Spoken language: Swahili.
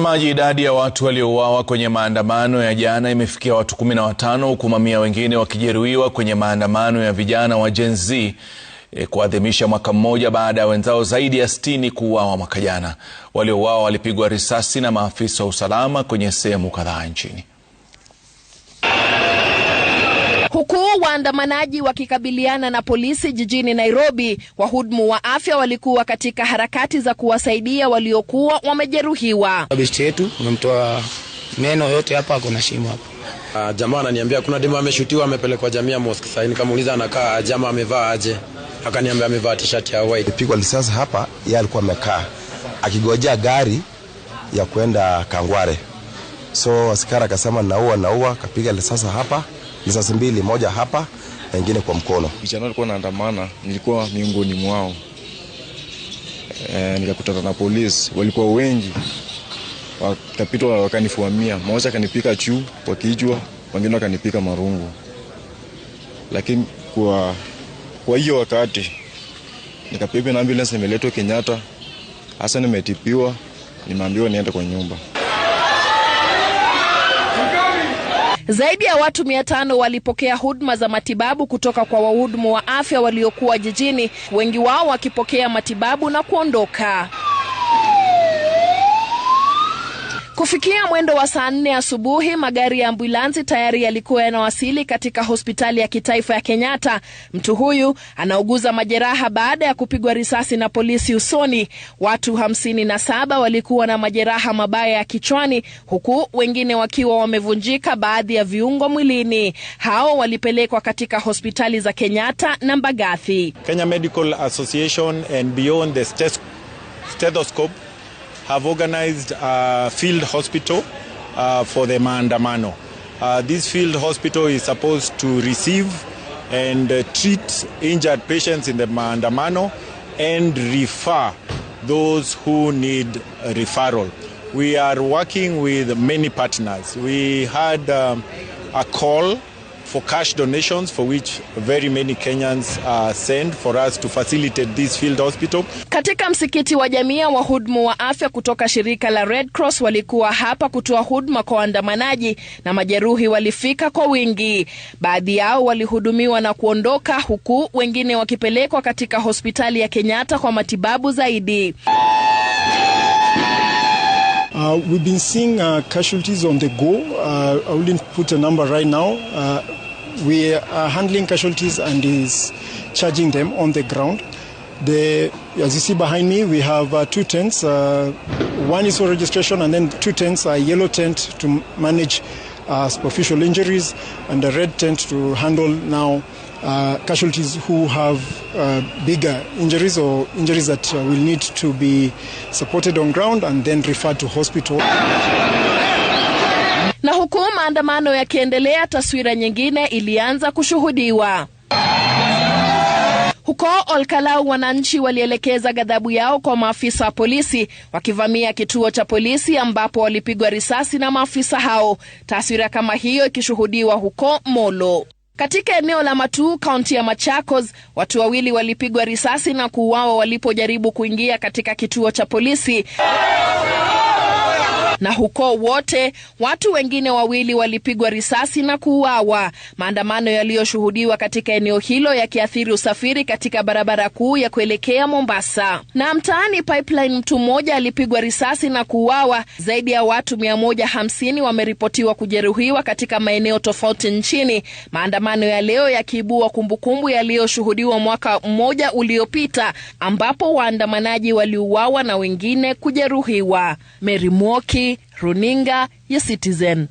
Mtazamaji, idadi ya watu waliouawa kwenye maandamano ya jana imefikia watu 15 huku mamia wengine wakijeruhiwa kwenye maandamano ya vijana wa Gen Z kuadhimisha mwaka mmoja baada ya wenzao zaidi ya 60 kuuawa mwaka jana. Waliouawa walipigwa risasi na maafisa wa usalama kwenye sehemu kadhaa nchini. Huku waandamanaji wakikabiliana na polisi jijini Nairobi, wahudumu wa afya walikuwa katika harakati za kuwasaidia waliokuwa wamejeruhiwa. Bishi yetu umemtoa meno yote hapa, kuna shimo hapa. Jamaa ananiambia kuna demo ameshutiwa amepelekwa Jamia Mosque. Sasa nikamuuliza anakaa jamaa amevaa aje? Akaniambia amevaa t-shirt ya white. Pigwa risasi hapa, yeye alikuwa amekaa akigojea gari ya kwenda Kangware. So askari akasema naua, kapiga risasi hapa. Risasi mbili, moja hapa na nyingine kwa mkono. Vijana walikuwa wanaandamana, nilikuwa miongoni mwao. Nikakutana na polisi, walikuwa wengi. Wakapita wakanifuamia, mmoja akanipika juu kwa kichwa, wengine wakanipika marungu. Lakini kwa hiyo wakati nikapigwa na ambulance, nimeletwa Kenyatta. Hasa nimetipiwa, nimeambiwa niende kwa nyumba. Zaidi ya watu 500 walipokea huduma za matibabu kutoka kwa wahudumu wa afya waliokuwa jijini, wengi wao wakipokea matibabu na kuondoka. Kufikia mwendo wa saa 4 asubuhi, magari ya ambulansi tayari yalikuwa yanawasili katika hospitali ya kitaifa ya Kenyatta. Mtu huyu anauguza majeraha baada ya kupigwa risasi na polisi usoni. Watu 57 walikuwa na majeraha mabaya ya kichwani, huku wengine wakiwa wamevunjika baadhi ya viungo mwilini. Hao walipelekwa katika hospitali za Kenyatta na Mbagathi. Kenya Medical Association and Beyond the Stethoscope have organized a field hospital for the maandamano. This field hospital is supposed to receive and treat injured patients in the maandamano and refer those who need referral. We are working with many partners. We had a call for cash donations for which very many Kenyans send for us to facilitate this field hospital. Katika msikiti wa Jamia, wahudumu wa afya kutoka shirika la Red Cross walikuwa hapa kutoa huduma kwa waandamanaji na majeruhi walifika kwa wingi. Baadhi yao walihudumiwa na kuondoka, huku wengine wakipelekwa katika hospitali ya Kenyatta kwa matibabu zaidi. We've been seeing casualties on the go. I wouldn't put a number right now. We are handling casualties and is charging them on the ground. As you see behind me, we have 2 tents. One is for registration, and then 2 tents, a yellow tent to manage superficial injuries, and a red tent to handle now casualties who have bigger injuries or injuries that will need to be supported on ground and then referred to hospital. Na huku maandamano yakiendelea, taswira nyingine ilianza kushuhudiwa. Huko Olkalau, wananchi walielekeza ghadhabu yao kwa maafisa wa polisi, wakivamia kituo cha polisi ambapo walipigwa risasi na maafisa hao. Taswira kama hiyo ikishuhudiwa huko Molo. Katika eneo la Matu, kaunti ya Machakos, watu 2 walipigwa risasi na kuuawa walipojaribu kuingia katika kituo cha polisi. Na huko Wote, watu wengine 2 walipigwa risasi na kuuawa. Maandamano yaliyoshuhudiwa katika eneo hilo yakiathiri usafiri katika barabara kuu ya kuelekea Mombasa. Na mtaani Pipeline, mtu mmoja alipigwa risasi na kuuawa. Zaidi ya watu 150 wameripotiwa kujeruhiwa katika maeneo tofauti nchini. Maandamano ya leo yakiibua kumbukumbu yaliyoshuhudiwa mwaka mmoja uliopita, ambapo waandamanaji waliuawa na wengine kujeruhiwa. Mary Mwoki, Runinga ya Citizen.